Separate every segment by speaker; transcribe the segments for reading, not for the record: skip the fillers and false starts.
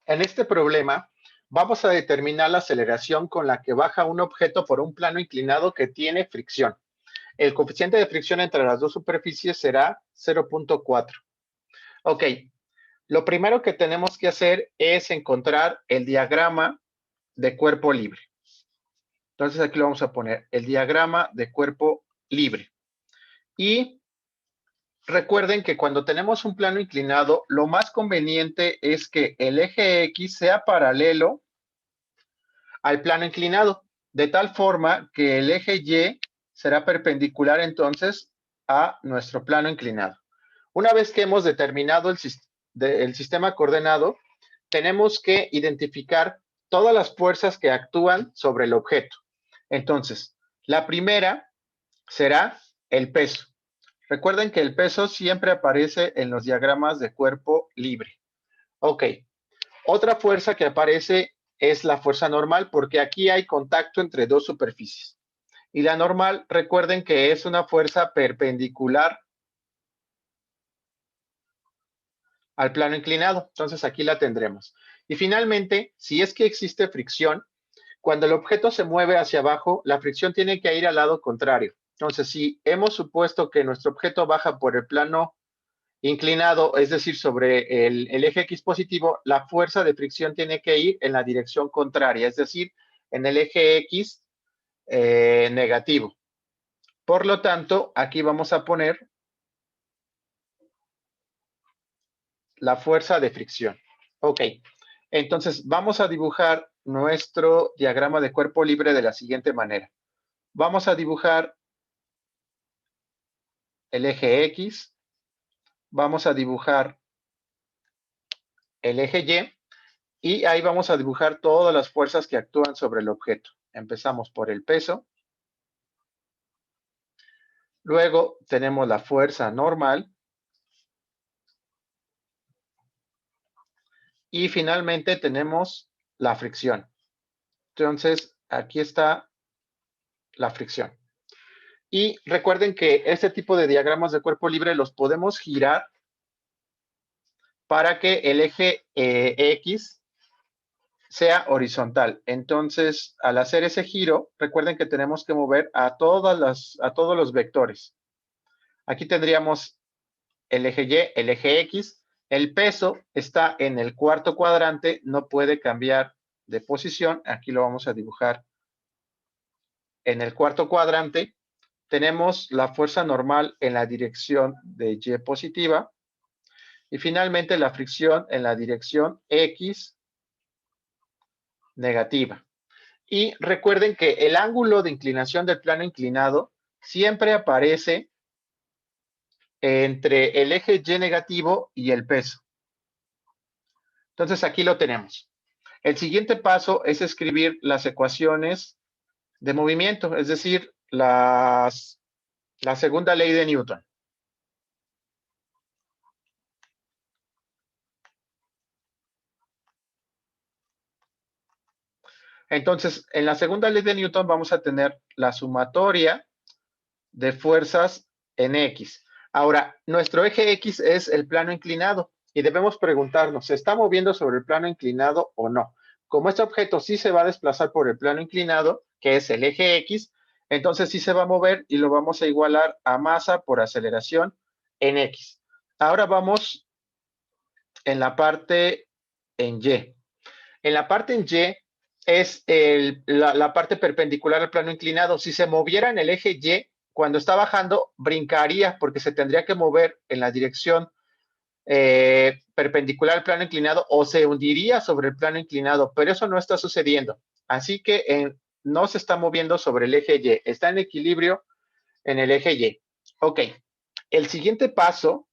Speaker 1: En este problema, vamos a determinar la aceleración con la que baja un objeto por un plano inclinado que tiene fricción. El coeficiente de fricción entre las dos superficies será 0.4. Ok, lo primero que tenemos que hacer es encontrar el diagrama de cuerpo libre. Entonces aquí lo vamos a poner, el diagrama de cuerpo libre. Y recuerden que cuando tenemos un plano inclinado, lo más conveniente es que el eje X sea paralelo al plano inclinado, de tal forma que el eje Y será perpendicular entonces a nuestro plano inclinado. Una vez que hemos determinado el sistema coordenado, tenemos que identificar todas las fuerzas que actúan sobre el objeto. Entonces, la primera será el peso. Recuerden que el peso siempre aparece en los diagramas de cuerpo libre. Ok, otra fuerza que aparece es la fuerza normal, porque aquí hay contacto entre dos superficies. Y la normal, recuerden que es una fuerza perpendicular al plano inclinado. Entonces aquí la tendremos. Y finalmente, si es que existe fricción, cuando el objeto se mueve hacia abajo, la fricción tiene que ir al lado contrario. Entonces, si hemos supuesto que nuestro objeto baja por el plano inclinado, es decir, sobre el eje X positivo, la fuerza de fricción tiene que ir en la dirección contraria, es decir, en el eje X negativo. Por lo tanto, aquí vamos a poner la fuerza de fricción. Ok, entonces vamos a dibujar nuestro diagrama de cuerpo libre de la siguiente manera. Vamos a dibujar el eje X, vamos a dibujar el eje Y, y ahí vamos a dibujar todas las fuerzas que actúan sobre el objeto. Empezamos por el peso, luego tenemos la fuerza normal y finalmente tenemos la fricción. Entonces, aquí está la fricción. Y recuerden que este tipo de diagramas de cuerpo libre los podemos girar para que el eje X sea horizontal. Entonces, al hacer ese giro, recuerden que tenemos que mover a todos los vectores. Aquí tendríamos el eje Y, el eje X. El peso está en el cuarto cuadrante, no puede cambiar de posición. Aquí lo vamos a dibujar en el cuarto cuadrante. Tenemos la fuerza normal en la dirección de Y positiva. Y finalmente la fricción en la dirección X negativa. Y recuerden que el ángulo de inclinación del plano inclinado siempre aparece entre el eje Y negativo y el peso. Entonces aquí lo tenemos. El siguiente paso es escribir las ecuaciones de movimiento, es decir, la segunda ley de Newton. Entonces, en la segunda ley de Newton vamos a tener la sumatoria de fuerzas en X. Ahora, nuestro eje X es el plano inclinado y debemos preguntarnos, ¿se está moviendo sobre el plano inclinado o no? Como este objeto sí se va a desplazar por el plano inclinado, que es el eje X, entonces sí se va a mover y lo vamos a igualar a masa por aceleración en X. Ahora vamos en la parte en Y. En la parte en Y es la parte perpendicular al plano inclinado. Si se moviera en el eje Y, cuando está bajando, brincaría porque se tendría que mover en la dirección perpendicular al plano inclinado o se hundiría sobre el plano inclinado, pero eso no está sucediendo. Así que no se está moviendo sobre el eje Y, está en equilibrio en el eje Y. Ok, el siguiente paso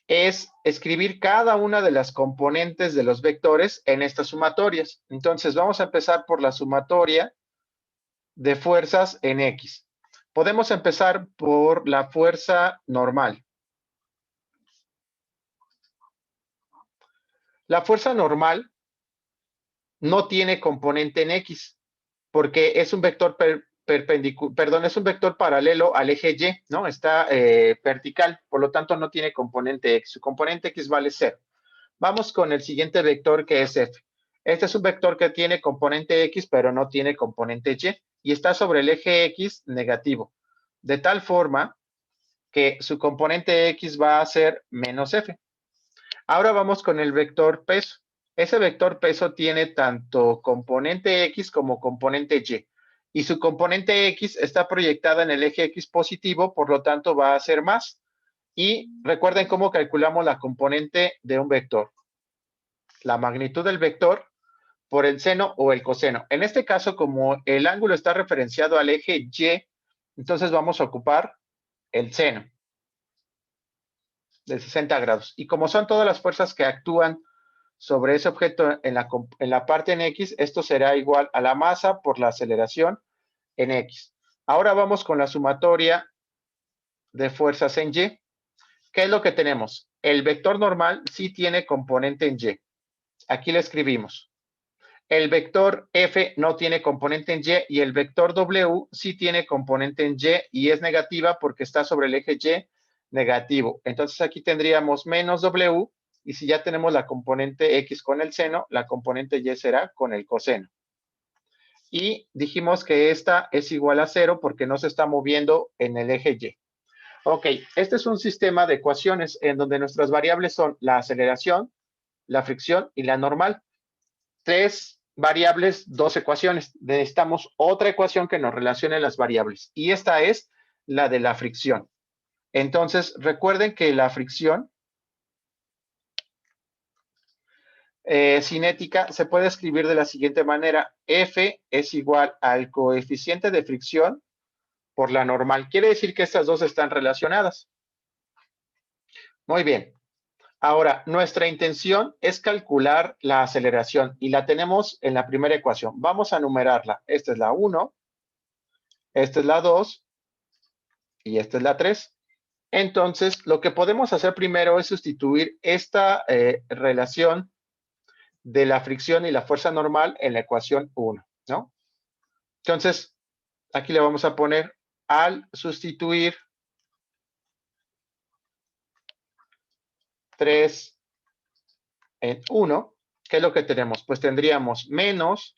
Speaker 1: es escribir cada una de las componentes de los vectores en estas sumatorias. Entonces, vamos a empezar por la sumatoria de fuerzas en X. Podemos empezar por la fuerza normal. La fuerza normal no tiene componente en X, porque es un vector es un vector paralelo al eje Y, ¿no? Está vertical, por lo tanto no tiene componente X. Su componente X vale 0. Vamos con el siguiente vector que es F. Este es un vector que tiene componente X, pero no tiene componente Y, y está sobre el eje X negativo, de tal forma que su componente X va a ser menos F. Ahora vamos con el vector peso. Ese vector peso tiene tanto componente X como componente Y, y su componente X está proyectada en el eje X positivo, por lo tanto va a ser más. Y recuerden cómo calculamos la componente de un vector. La magnitud del vector por el seno o el coseno. En este caso, como el ángulo está referenciado al eje Y, entonces vamos a ocupar el seno de 60 grados. Y como son todas las fuerzas que actúan sobre ese objeto en la parte en X, esto será igual a la masa por la aceleración en X. Ahora vamos con la sumatoria de fuerzas en Y. ¿Qué es lo que tenemos? El vector normal sí tiene componente en Y. Aquí le escribimos. El vector F no tiene componente en Y y el vector W sí tiene componente en Y y es negativa porque está sobre el eje Y negativo. Entonces aquí tendríamos menos W y si ya tenemos la componente X con el seno, la componente Y será con el coseno. Y dijimos que esta es igual a 0 porque no se está moviendo en el eje Y. Ok, este es un sistema de ecuaciones en donde nuestras variables son la aceleración, la fricción y la normal. 3 variables, 2 ecuaciones. Necesitamos otra ecuación que nos relacione las variables. Y esta es la de la fricción. Entonces, recuerden que la fricción cinética se puede escribir de la siguiente manera. F es igual al coeficiente de fricción por la normal. Quiere decir que estas dos están relacionadas. Muy bien. Ahora, nuestra intención es calcular la aceleración y la tenemos en la primera ecuación. Vamos a numerarla. Esta es la 1, esta es la 2 y esta es la 3. Entonces, lo que podemos hacer primero es sustituir esta relación de la fricción y la fuerza normal en la ecuación 1, ¿no? Entonces, aquí le vamos a poner al sustituir 3 en 1, ¿qué es lo que tenemos? Pues tendríamos menos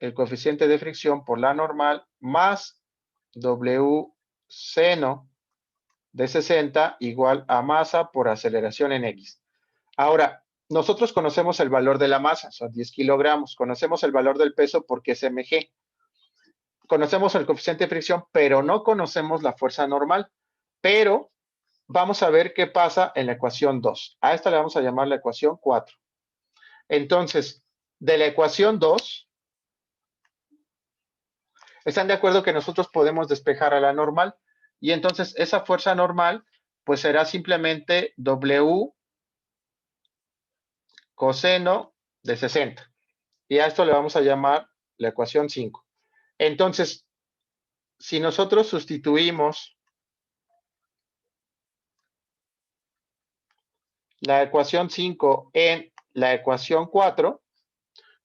Speaker 1: el coeficiente de fricción por la normal más W seno de 60 igual a masa por aceleración en X. Ahora, nosotros conocemos el valor de la masa, son 10 kilogramos. Conocemos el valor del peso porque es mg. Conocemos el coeficiente de fricción, pero no conocemos la fuerza normal. Pero vamos a ver qué pasa en la ecuación 2. A esta le vamos a llamar la ecuación 4. Entonces, de la ecuación 2, ¿están de acuerdo que nosotros podemos despejar a la normal? Y entonces esa fuerza normal, pues será simplemente W coseno de 60. Y a esto le vamos a llamar la ecuación 5. Entonces, si nosotros sustituimos la ecuación 5 en la ecuación 4,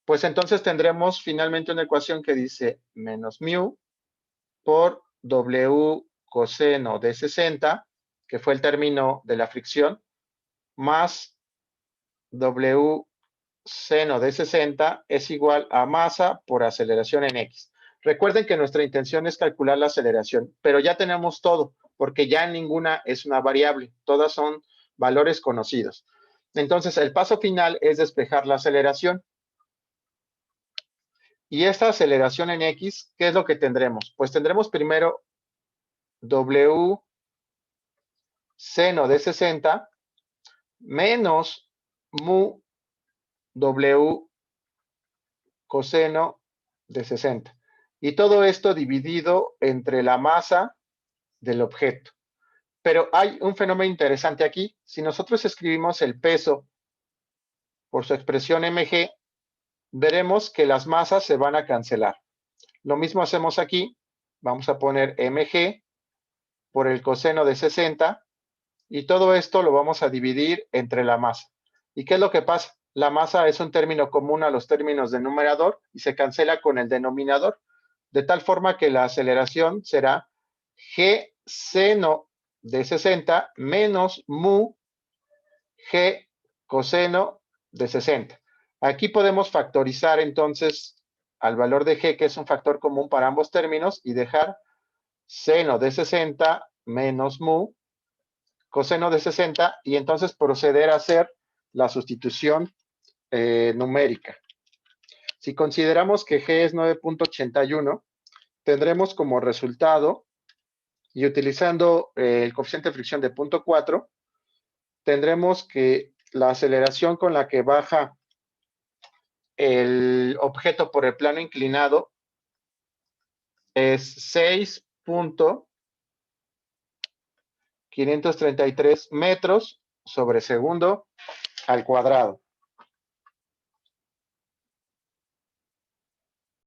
Speaker 1: pues entonces tendremos finalmente una ecuación que dice menos mu por W coseno de 60, que fue el término de la fricción, más W seno de 60 es igual a masa por aceleración en X. Recuerden que nuestra intención es calcular la aceleración, pero ya tenemos todo, porque ya ninguna es una variable, todas son valores conocidos. Entonces, el paso final es despejar la aceleración. Y esta aceleración en X, ¿qué es lo que tendremos? Pues tendremos primero W seno de 60 menos mu W coseno de 60. Y todo esto dividido entre la masa del objeto. Pero hay un fenómeno interesante aquí. Si nosotros escribimos el peso por su expresión mg, veremos que las masas se van a cancelar. Lo mismo hacemos aquí. Vamos a poner mg por el coseno de 60 y todo esto lo vamos a dividir entre la masa. ¿Y qué es lo que pasa? La masa es un término común a los términos del numerador y se cancela con el denominador, de tal forma que la aceleración será g seno de 60 menos mu g coseno de 60. Aquí podemos factorizar entonces al valor de g, que es un factor común para ambos términos, y dejar seno de 60 menos mu, coseno de 60, y entonces proceder a hacer la sustitución numérica. Si consideramos que g es 9.81, tendremos como resultado, y utilizando el coeficiente de fricción de 0.4, tendremos que la aceleración con la que baja el objeto por el plano inclinado es 6.533 metros sobre segundo al cuadrado.